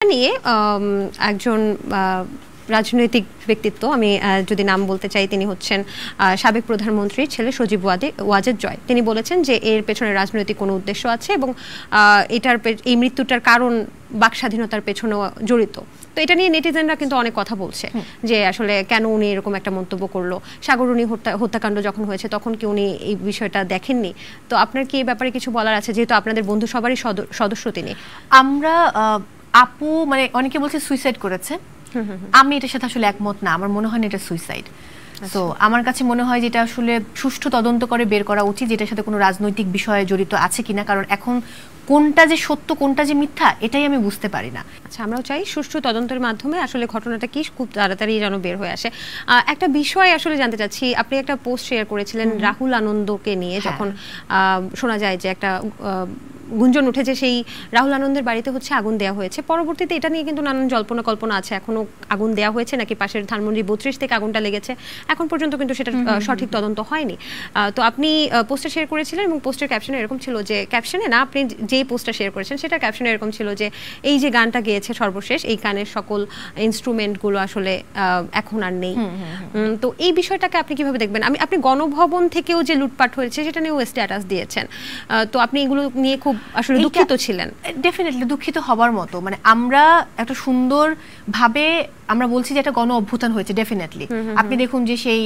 নিয়ে একজন রাজনৈতিক ব্যক্তিত্ব, আমি যদি নাম বলতে চাই, তিনি হচ্ছেন সাবেক প্রধানমন্ত্রীর ছেলে সজীব ওয়াজেদ জয়। তিনি বলেছেন যে এর পেছনে রাজনৈতিক কোনো উদ্দেশ্য আছে এবং এই মৃত্যুটার কারণ বাক স্বাধীনতার পেছনেও জড়িত। তো এটা নিয়ে নেটিজেনরা কিন্তু অনেক কথা বলছে যে আসলে কেন উনি এরকম একটা মন্তব্য করলো। সাগররুনি হত্যাকাণ্ড যখন হয়েছে তখন কি উনি এই বিষয়টা দেখেননি? তো আপনার কি এই ব্যাপারে কিছু বলার আছে, যেহেতু আপনাদের বন্ধু সবারই সদস্য তিনি? আমরা আপু মানে অনেকে বলছে সুইসাইড করেছে, আমি এটার সাথে আসলে একমত না। আমার মনে হয় না এটা সুইসাইড। তো আমার কাছে মনে হয় যেটা আসলে সুষ্ঠু তদন্ত করে বের করা উচিত, যেটার সাথে কোনো রাজনৈতিক বিষয়ে জড়িত আছে কিনা। কারণ এখন কোনটা যে সত্য কোনটা যে মিথ্যা এটাই আমি বুঝতে পারি না। আচ্ছা, আমরাও চাই সুষ্ঠু তদন্তের মাধ্যমে আসলে ঘটনাটা কি খুব তাড়াতাড়ি যেন বের হয়ে আসে। একটা বিষয় আসলে জানতে চাচ্ছি, আপনি একটা পোস্ট শেয়ার করেছিলেন রাহুল আনন্দকে নিয়ে, যখন শোনা যায় যে একটা গুঞ্জন উঠেছে সেই রাহুল আনন্দের বাড়িতে হচ্ছে আগুন দেওয়া হয়েছে। পরবর্তীতে এটা নিয়ে কিন্তু নানান জল্পনা কল্পনা আছে, এখনো আগুন দেওয়া হয়েছে নাকি পাশের ধানমন্ডি 32 থেকে আগুনটা লেগেছে, এখন পর্যন্ত কিন্তু সেটা সঠিক তদন্ত হয়নি। তো আপনি পোস্টটা শেয়ার করেছিলেন এবং পোস্টের ক্যাপশনে এরকম ছিল যে, ক্যাপশনে না, আপনি যে পোস্টটা শেয়ার করেছেন সেটা ক্যাপশনে এরকম ছিল যে এই যে গানটা গেয়েছে সর্বশেষ, এই গানের সকল ইনস্ট্রুমেন্টগুলো আসলে এখন আর নেই। তো এই বিষয়টাকে আপনি কিভাবে দেখবেন? আপনি গণভবন থেকেও যে লুটপাট হয়েছে সেটা নিয়েও স্ট্যাটাস দিয়েছেন, তো আপনি এগুলো নিয়ে খুব আসলে দুঃখিত ছিলেন। ডেফিনেটলি দুঃখিত হবার মতো, মানে আমরা একটা সুন্দর ভাবে আমরা বলছি যে একটা গণ অভ্যুত্থান হয়েছে। ডেফিনেটলি আপনি দেখুন যে সেই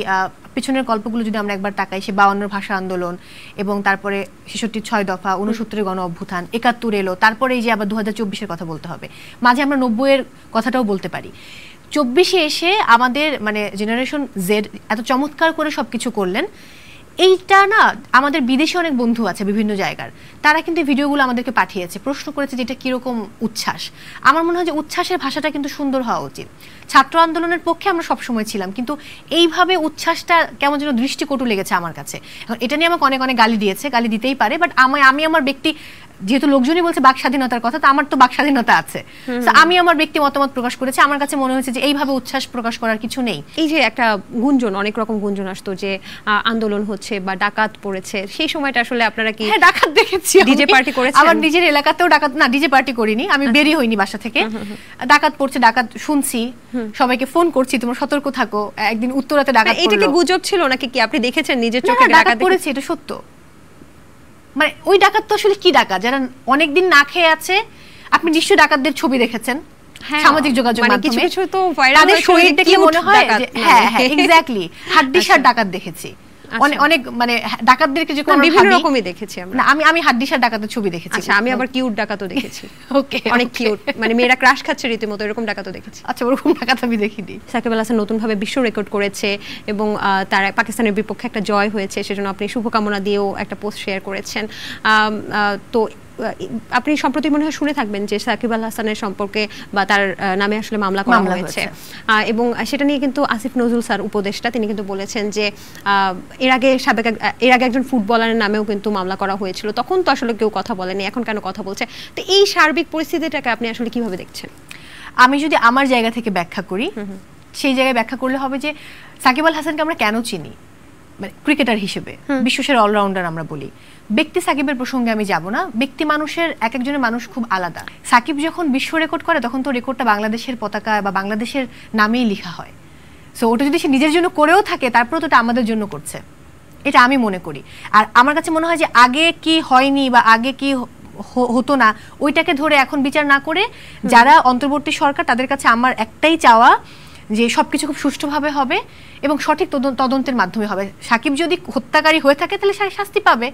পিছনের গল্পগুলো যদি আমরা একবার তাকাই, সে 52 ভাষা আন্দোলন এবং তারপরে 66 6 দফা, 69 গণ অভ্যুত্থান, 71 এলো, তারপরে এই যে আবার 2024-এর কথা বলতে হবে, মাঝে আমরা 90-এর কথাটাও বলতে পারি। 24-এ এসে আমাদের মানে জেনারেশন জেড এত চমৎকার করে সবকিছু করলেন। এইটা না, আমাদের বিদেশে অনেক বন্ধু আছে বিভিন্ন জায়গার, তারা কিন্তু ভিডিওগুলো আমাদেরকে পাঠিয়েছে, প্রশ্ন করেছে যে এটা কিরকম উচ্ছ্বাস। আমার মনে হয় যে উচ্ছ্বাসের ভাষাটা কিন্তু সুন্দর হওয়া উচিত। ছাত্র আন্দোলনের পক্ষে আমরা সবসময় ছিলাম, কিন্তু এইভাবে উচ্ছ্বাসটা কেমন যেন দৃষ্টিকটু লেগেছে আমার কাছে। এখন এটা নিয়ে আমাকে অনেক অনেক গালি দিয়েছে, গালি দিতেই পারে, বাট আমি আমার ব্যক্তি, যেহেতু লোকজনই বলছে বাক স্বাধীনতার কথা, তো আমার তো বাক স্বাধীনতা আছে, আমি আমার ব্যক্তি মতামত প্রকাশ করেছি। আমার কাছে মনে হয়েছে যে এইভাবে উচ্ছ্বাস প্রকাশ করার কিছু নেই। এই যে একটা গুঞ্জন, অনেক রকম গুঞ্জন আসতো যে আন্দোলন হচ্ছে বা ডাকাত পড়েছে, সেই সময়টা আসলে আপনারা কি? হ্যাঁ, ডাকাত দেখেছি, ডিজে পার্টি করেছেন? আমার নিজের এলাকাতেও ডাকাত, না ডিজে পার্টি করিনি, আমি বেরিয়ে হইনি বাসা থেকে। ডাকাত পড়ছে, ডাকাত শুনছি, সবাইকে ফোন করছি তোমরা সতর্ক থাকো। একদিন উত্তরাতে ডাকাত পড়লো। এটা কি গুজব ছিল নাকি কি আপনি দেখেছেন নিজের চোখে? ডাকাত পড়েছে, এটা সত্য। মানে ওই ডাকাত তো আসলে কি ডাকাত, যারা অনেকদিন না খেয়ে আছে। আপনি নিশ্চয়ই ডাকাতদের ছবি দেখেছেন সামাজিক যোগাযোগ মাধ্যমে, কিছু তো ভাইরাল, তাদের শরীর দেখে মনে হয় যে হ্যাঁ হ্যাঁ এক্স্যাক্টলি হাড্ডিসার ডাকাত দেখেছি। অনেক মানে ডাকাতদেরকে যে বিভিন্ন রকমই দেখেছি আমরা। না, আমি হাড্ডিসার ডাকাতের ছবি দেখেছি। আচ্ছা, আমি আবার কিউট ডাকাতও দেখেছি। ওকে, অনেক কিউট, মানে মেয়েরা ক্রাশ খাচ্ছে রীতিমতো, এরকম ডাকাতও দেখেছি। আচ্ছা, ওরকম ডাকাত আমি দেখিনি। সাকিব আল হাসান নতুন ভাবে বিশ্ব রেকর্ড করেছে এবং তার পাকিস্তানের বিপক্ষে একটা জয় হয়েছে, সেজন্য আপনি শুভকামনা দিয়েও একটা পোস্ট শেয়ার করেছেন। তো আপনি সম্প্রতি মনে হয় শুনে থাকবেন যে সাকিব আল হাসানের সম্পর্কে বা তার নামে আসলে মামলা করা হয়েছে, এবং সেটা নিয়ে কিন্তু আসিফ নজরুল স্যার উপদেষ্টা, তিনি কিন্তু বলেছেন যে এর আগে একজন ফুটবলারের নামেও কিন্তু মামলা করা হয়েছিল, তখন তো আসলে কেউ কথা বলেনি, এখন কেন কথা বলছে? তো এই সার্বিক পরিস্থিতিটাকে আপনি আসলে কিভাবে দেখছেন? আমি যদি আমার জায়গা থেকে ব্যাখ্যা করি, সেই জায়গায় ব্যাখ্যা করলে হবে যে সাকিব আল হাসানকে আমরা কেন চিনি, মানে ক্রিকেটার হিসেবে বিশ্বসেরা অলরাউন্ডার আমরা বলি। ব্যক্তি সাকিবের প্রসঙ্গে আমি যাব না, ব্যক্তি মানুষের এক একজনের মানুষ খুব আলাদা। সাকিব যখন বিশ্ব রেকর্ড করে তখন তো রেকর্ডটা বাংলাদেশের পতাকা বা বাংলাদেশের নামেই লেখা হয়। সো ওটা যদি সে নিজের জন্য করেও থাকে, তারপরে তো এটা আমাদের জন্য করছে, এটা আমি মনে করি। আর আমার কাছে মনে হয় যে আগে কি হয়নি বা আগে কি হতো না, ওইটাকে ধরে এখন বিচার না করে যারা অন্তর্বর্তী সরকার, তাদের কাছে আমার একটাই চাওয়া যে সবকিছু খুব সুষ্ঠুভাবে হবে এবং সঠিক তদন্তের মাধ্যমে হবে। সাকিব যদি হত্যাকারী হয়ে থাকে তাহলে শাস্তি পাবে,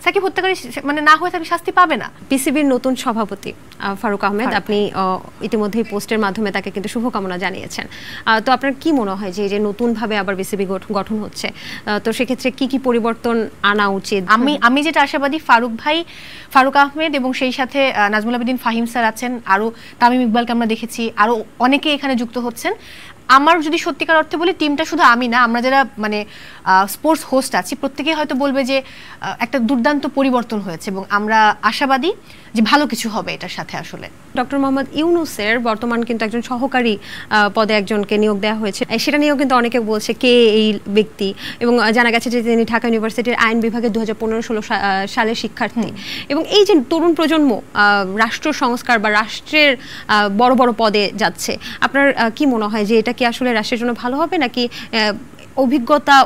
সাকিব হত্যাকারী মানে না হয়ে থাকলে শাস্তি পাবে না। পিসিবির নতুন সভাপতি ফারুক আহমেদ, আপনি ইতিমধ্যেই পোস্টের মাধ্যমে তাকে কিন্তু শুভকামনা জানিয়েছেন। তো আপনার কি মনে হয় যে নতুনভাবে আবার বিসিবি গঠন হচ্ছে, তো সেক্ষেত্রে কি কি পরিবর্তন আনা উচিত? আমি যেটা আশাবাদী, ফারুক আহমেদ এবং সেই সাথে নাজমুল আবেদিন ফাহিম স্যার আছেন, আরও তামিম ইকবালকে আমরা দেখেছি, আরও অনেকে এখানে যুক্ত হচ্ছেন। আমার যদি সত্যিকার অর্থে বলি, টিমটা শুধু আমি না, আমরা যারা মানে স্পোর্টস হোস্ট আছি প্রত্যেকেই হয়তো বলবে যে একটা দুর্দান্ত পরিবর্তন হয়েছে এবং আমরা আশাবাদী যে ভালো কিছু হবে এটার সাথে আসলে। ডক্টর মোহাম্মদ ইউনূসের বর্তমান কিন্তু একজন সহকারী পদে একজনকে নিয়োগ দেওয়া হয়েছে, সেটা নিয়েও কিন্তু অনেকে বলছে কে এই ব্যক্তি, এবং জানা গেছে যে তিনি ঢাকা ইউনিভার্সিটির আইন বিভাগে 2015-16 সালের শিক্ষার্থী। এবং এই যে তরুণ প্রজন্ম রাষ্ট্র সংস্কার বা রাষ্ট্রের বড় বড় পদে যাচ্ছে, আপনার কি মনে হয় যে এটা কি আসলে রাষ্ট্রের জন্য ভালো হবে, নাকি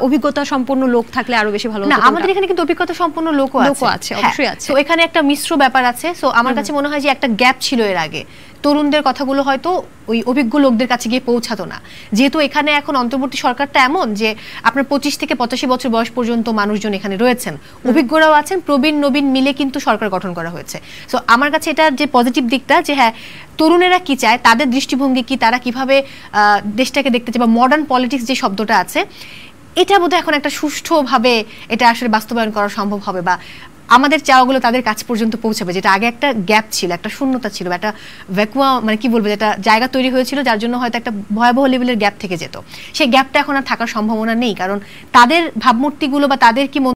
অভিজ্ঞতা সম্পন্ন লোক থাকলে আরো বেশি ভালো হতো? না, আমাদের এখানে কিন্তু অভিজ্ঞতা সম্পন্ন লোকও আছে, অবশ্যই আছে। তো এখানে একটা মিশ্র ব্যাপার আছে। সো আমার কাছে মনে হয় যে একটা গ্যাপ ছিল এর আগে, তরুণদের কথাগুলো হয়তো ওই অভিজ্ঞ লোকদের কাছে গিয়ে পৌঁছাতো না। যেহেতু এখানে এখন অন্তর্বর্তী সরকারটা এমন যে আপনার 25 থেকে 85 বছর বয়স পর্যন্ত মানুষজন এখানে রয়েছেন, অভিজ্ঞরাও আছেন, প্রবীণ নবীন মিলে কিন্তু সরকার গঠন করা হয়েছে। সো আমার কাছে এটার যে পজিটিভ দিকটা, যে হ্যাঁ তরুণেরা কি চায়, তাদের দৃষ্টিভঙ্গি কি, তারা কিভাবে দেশটাকে দেখতে চায়, বা মডার্ন পলিটিক্স যে শব্দটা আছে, এটা বোধহয় এখন একটা সুষ্ঠুভাবে এটা আসলে বাস্তবায়ন করা সম্ভব হবে, বা আমাদের চাওয়াগুলো তাদের কাছ পর্যন্ত পৌঁছাবে। যেটা আগে একটা গ্যাপ ছিল, একটা শূন্যতা ছিল, একটা ভ্যাকুয়া, মানে কি বলবো, যেটা জায়গা তৈরি হয়েছিল যার জন্য হয়তো একটা ভয়াবহ লেভেলের গ্যাপ থেকে যেত, সেই গ্যাপটা এখন আর থাকার সম্ভাবনা নেই। কারণ তাদের ভাবমূর্তিগুলো বা তাদের কি